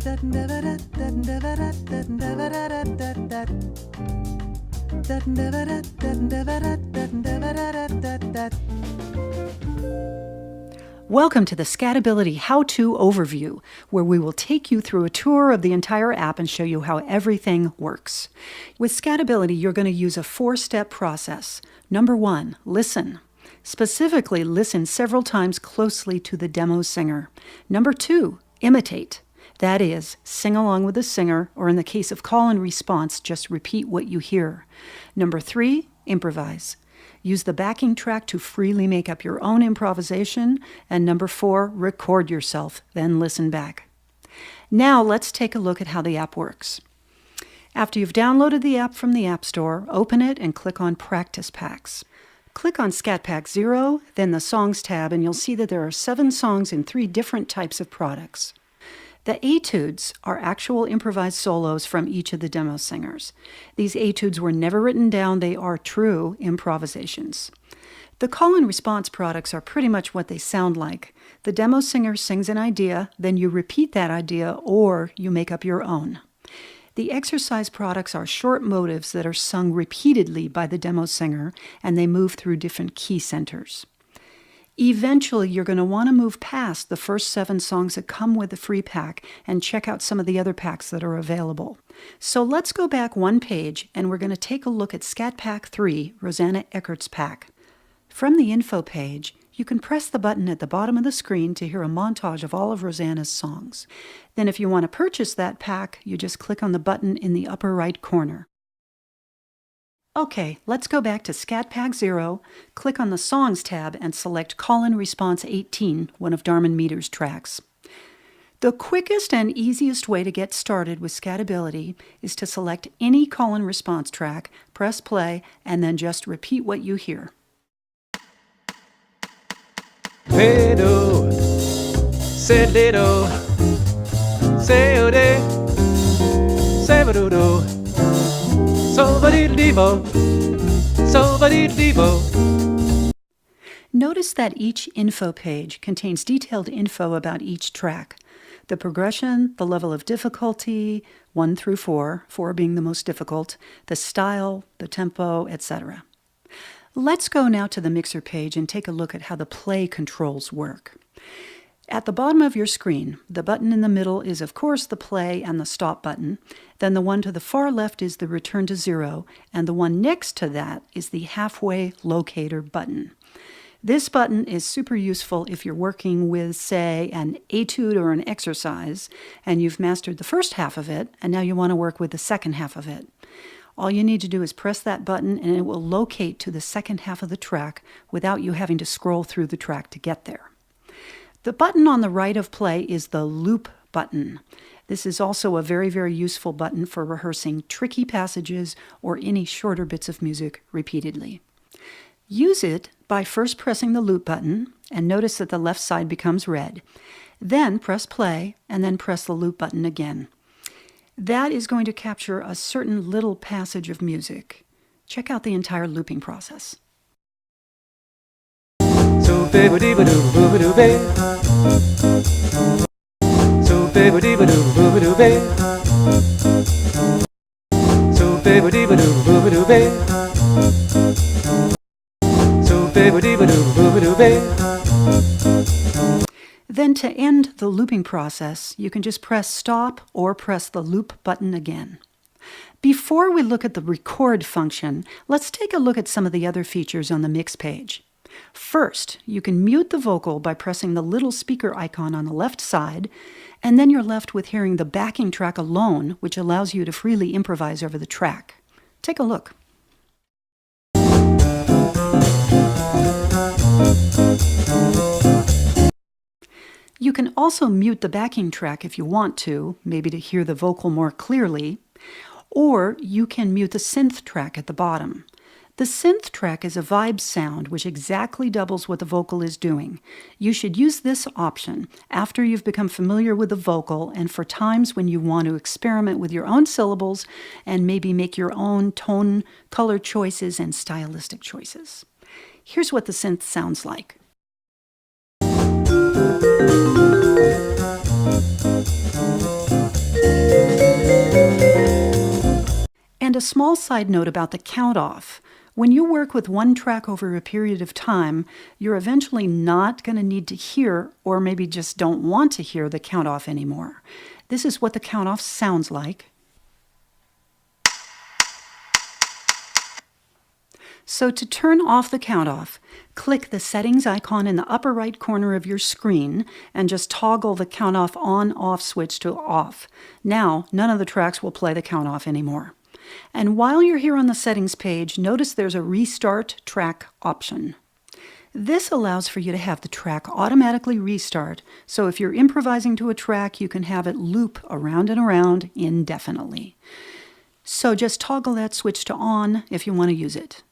Welcome to the ScatAbility How-To Overview, where we will take you through a tour of the entire app and show you how everything works. With ScatAbility, you're going to use a 4-step process. Number 1, listen. Specifically, listen several times closely to the demo singer. Number 2, imitate. That is, sing along with the singer, or in the case of call and response, just repeat what you hear. Number 3, improvise. Use the backing track to freely make up your own improvisation. And number 4, record yourself, then listen back. Now let's take a look at how the app works. After you've downloaded the app from the App Store, open it and click on Practice Packs. Click on Scat Pack 0, then the Songs tab, and you'll see that there are 7 songs in 3 different types of products. The etudes are actual improvised solos from each of the demo singers. These etudes were never written down, they are true improvisations. The call and response products are pretty much what they sound like. The demo singer sings an idea, then you repeat that idea or you make up your own. The exercise products are short motives that are sung repeatedly by the demo singer, and they move through different key centers. Eventually, you're going to want to move past the first 7 songs that come with the free pack and check out some of the other packs that are available. So let's go back 1 page and we're going to take a look at Scat Pack 3, Rosanna Eckert's pack. From the info page, you can press the button at the bottom of the screen to hear a montage of all of Rosanna's songs. Then if you want to purchase that pack, you just click on the button in the upper right corner. Okay, let's go back to Scat Pack 0, click on the Songs tab, and select Call and Response 18, one of Darman Meter's tracks. The quickest and easiest way to get started with ScatAbility is to select any call and response track, press play, and then just repeat what you hear. Vedo, se ledo, se ode, se vedo. Notice that each info page contains detailed info about each track. The progression, the level of difficulty, 1 through 4, 4 being the most difficult, the style, the tempo, etc. Let's go now to the mixer page and take a look at how the play controls work. At the bottom of your screen, the button in the middle is of course the play and the stop button, then the one to the far left is the return to 0, and the one next to that is the halfway locator button. This button is super useful if you're working with, say, an etude or an exercise, and you've mastered the first half of it, and now you want to work with the second half of it. All you need to do is press that button and it will locate to the second half of the track without you having to scroll through the track to get there. The button on the right of play is the loop button. This is also a very, very useful button for rehearsing tricky passages or any shorter bits of music repeatedly. Use it by first pressing the loop button, and notice that the left side becomes red. Then press play, and then press the loop button again. That is going to capture a certain little passage of music. Check out the entire looping process. So baby-dee-ba-doo-boo-ba-doo-bay. So baby-dee-ba-doo-boo-ba-doo-bay. So baby-dee-ba-doo-boo-ba-doo-bay. So baby-dee-ba-doo-boo-ba-doo-bay. Then to end the looping process, you can just press stop or press the loop button again. Before we look at the record function, let's take a look at some of the other features on the mix page. First, you can mute the vocal by pressing the little speaker icon on the left side, and then you're left with hearing the backing track alone, which allows you to freely improvise over the track. Take a look. You can also mute the backing track if you want to, maybe to hear the vocal more clearly, or you can mute the synth track at the bottom. The synth track is a vibe sound which exactly doubles what the vocal is doing. You should use this option after you've become familiar with the vocal and for times when you want to experiment with your own syllables and maybe make your own tone, color choices and stylistic choices. Here's what the synth sounds like. a small side note about the count off. When you work with one track over a period of time, you're eventually not going to need to hear, or maybe just don't want to hear, the count off anymore. This is what the count off sounds like. So to turn off the count off, click the settings icon in the upper right corner of your screen and just toggle the count off on/off switch to off. Now, none of the tracks will play the count off anymore. And while you're here on the settings page, notice there's a restart track option. This allows for you to have the track automatically restart, so if you're improvising to a track, you can have it loop around and around indefinitely. So just toggle that switch to on if you want to use it.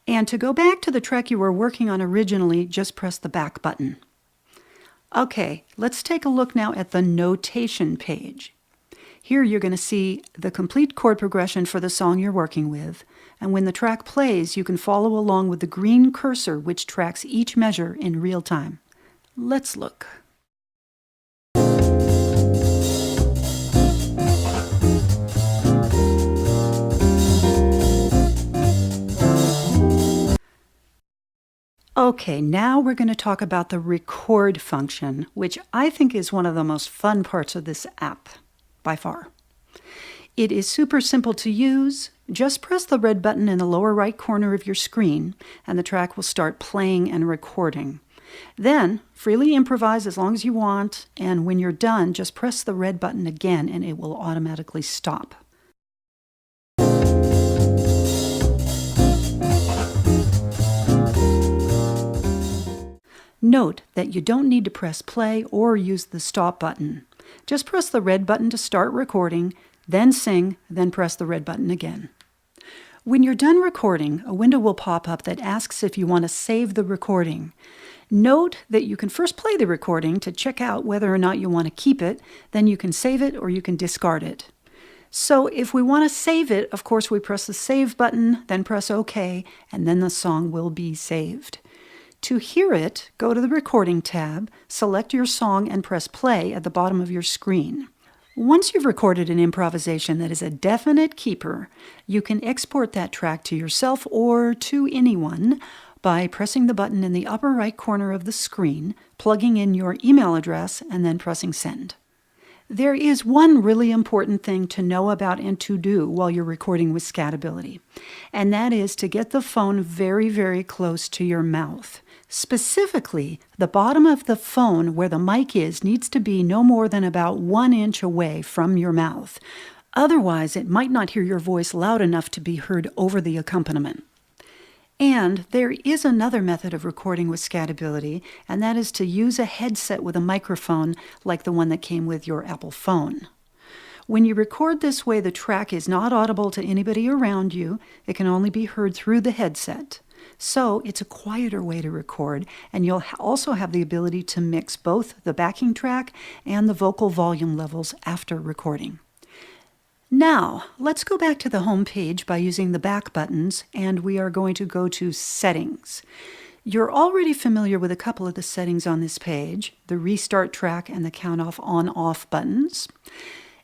And to go back to the track you were working on originally, just press the back button. Okay, let's take a look now at the notation page. Here you're going to see the complete chord progression for the song you're working with, and when the track plays, you can follow along with the green cursor which tracks each measure in real time. Let's look. Okay, now we're going to talk about the record function, which I think is one of the most fun parts of this app, by far. It is super simple to use. Just press the red button in the lower right corner of your screen, and the track will start playing and recording. Then, freely improvise as long as you want, and when you're done, just press the red button again and it will automatically stop. Note that you don't need to press play or use the stop button. Just press the red button to start recording, then sing, then press the red button again. When you're done recording, a window will pop up that asks if you want to save the recording. Note that you can first play the recording to check out whether or not you want to keep it, then you can save it or you can discard it. So if we want to save it, of course we press the save button, then press OK, and then the song will be saved. To hear it, go to the Recording tab, select your song, and press play at the bottom of your screen. Once you've recorded an improvisation that is a definite keeper, you can export that track to yourself or to anyone by pressing the button in the upper right corner of the screen, plugging in your email address, and then pressing send. There is one really important thing to know about and to do while you're recording with ScatAbility, and that is to get the phone very, very close to your mouth. Specifically, the bottom of the phone where the mic is needs to be no more than about 1 inch away from your mouth. Otherwise, it might not hear your voice loud enough to be heard over the accompaniment. And there is another method of recording with ScatAbility, and that is to use a headset with a microphone like the one that came with your Apple phone. When you record this way, the track is not audible to anybody around you. It can only be heard through the headset. So it's a quieter way to record, and you'll also have the ability to mix both the backing track and the vocal volume levels after recording. Now, let's go back to the home page by using the back buttons, and we are going to go to Settings. You're already familiar with a couple of the settings on this page, the Restart Track and the Count Off On-Off buttons.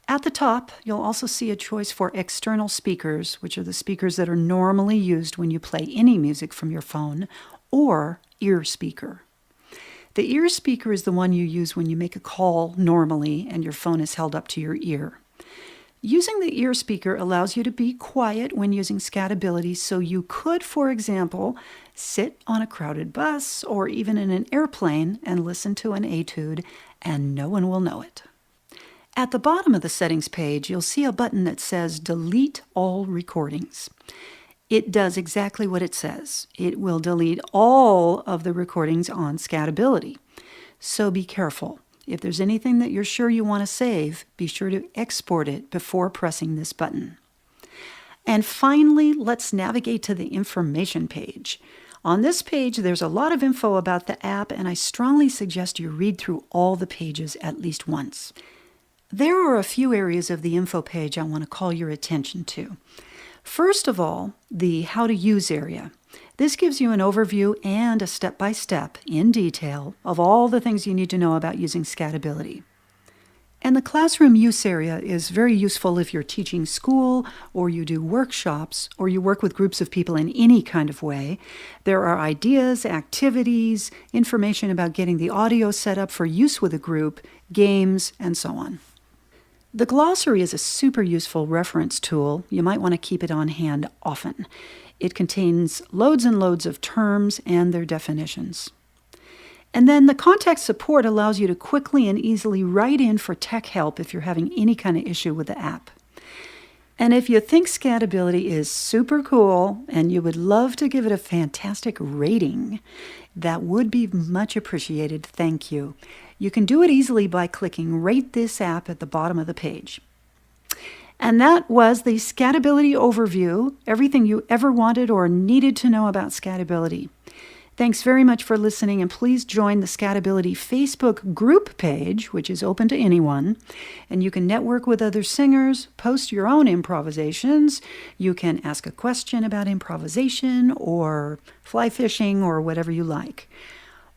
At the top, you'll also see a choice for external speakers, which are the speakers that are normally used when you play any music from your phone, or ear speaker. The ear speaker is the one you use when you make a call normally and your phone is held up to your ear. Using the ear speaker allows you to be quiet when using ScatAbility, so you could, for example, sit on a crowded bus or even in an airplane and listen to an etude, and no one will know it. At the bottom of the settings page, you'll see a button that says Delete All Recordings. It does exactly what it says. It will delete all of the recordings on ScatAbility. So be careful. If there's anything that you're sure you want to save, be sure to export it before pressing this button. And finally, let's navigate to the information page. On this page, there's a lot of info about the app, and I strongly suggest you read through all the pages at least once. There are a few areas of the info page I want to call your attention to. First of all, the How to Use area. This gives you an overview and a step-by-step, in detail, of all the things you need to know about using ScatAbility. And the classroom use area is very useful if you're teaching school, or you do workshops, or you work with groups of people in any kind of way. There are ideas, activities, information about getting the audio set up for use with a group, games, and so on. The glossary is a super useful reference tool. You might want to keep it on hand often. It contains loads and loads of terms and their definitions. And then the contact support allows you to quickly and easily write in for tech help if you're having any kind of issue with the app. And if you think ScatAbility is super cool and you would love to give it a fantastic rating, that would be much appreciated. Thank you. You can do it easily by clicking Rate This App at the bottom of the page. And that was the ScatAbility overview, everything you ever wanted or needed to know about ScatAbility. Thanks very much for listening, and please join the ScatAbility Facebook group page, which is open to anyone. And you can network with other singers, post your own improvisations. You can ask a question about improvisation or fly fishing or whatever you like.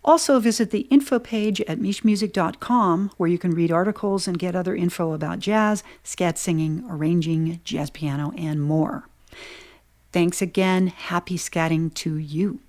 Also visit the info page at MichMusic.com, where you can read articles and get other info about jazz, scat singing, arranging, jazz piano, and more. Thanks again. Happy scatting to you.